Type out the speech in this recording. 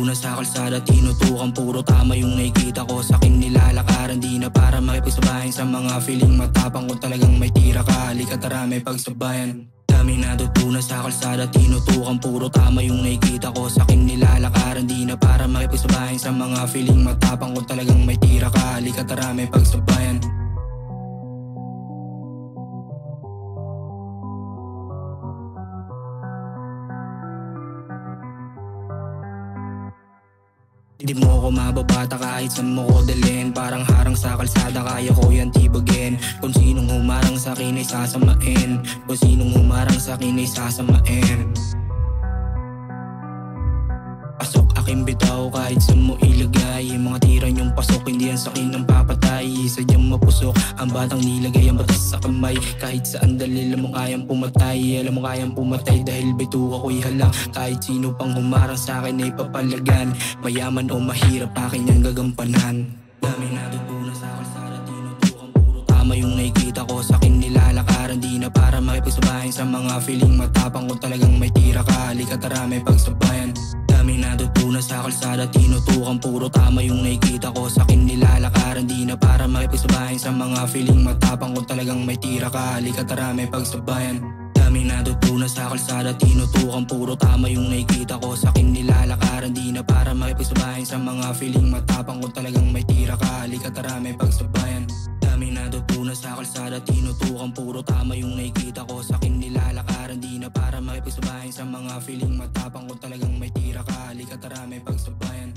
natutunan sa kalsada, tinutukan puro tama yung nakikita ko. Sa akin nilalakaran, di na para makipagsabayan sa mga feeling matapang. Kung talagang may tira ka, halika tara may pagsabayan. Daming natutunan sa kalsada, tinutukan puro tama yung nakikita ko. Sa akin nilalakaran, di na para makipagsabayan sa mga feeling matapang. Kung talagang may tira ka, halika tara may pagsabayan. Di mo ko mababata kahit saan mo ko dalhin. Parang harang sa kalsada, kaya ko yan tibagin. Kung sinong humarang sa akin ay sasamain. Kung sinong humarang sa akin ay sasamain. Pasok aking bitaw kahit saan mo ilagay. Yung mga tira niyong pasok, hindi yan sakin ang papatay. Sadyang mapusok ang batang nilagay ang batas sa kamay. Kahit saan dali, alam mo kayang pumatay. Alam mo kayang pumatay dahil bito ako'y halang. Kahit sino pang humarang sa akin ay papalagan. Mayaman o mahirap akin yung gagampanan. Daming natutunan sa kalsada, tinutukan puro tama yung nakikita ko. Sa akin nilalakaran, di na para makipagsabayan sa mga feeling matapang. Kung talagang may tira ka, halika tara may pagsabayan. Daming natutunan sa kalsada, tinutukan puro tama yung nakikita ko. Sa akin nilalakaran, di na para makipagsabayan sa mga feeling matapang. Kung talagang may tira ka, halika tara may pagsabayan. Daming natutunan sa kalsada, tinutukan puro tama yung nakikita ko. Sa akin nilalakaran, di na para makipagsabayan sa mga feeling matapang. Kung talagang may tira ka, halika tara may pagsabayan. Daming natutunan sa kalsada, tinutukan puro tama yung nakikita ko. Sa akin nilalakaran, di na para makipagsabayan sa mga feeling matapang. Kung talagang may tira ka, halika tara may pagsabayan.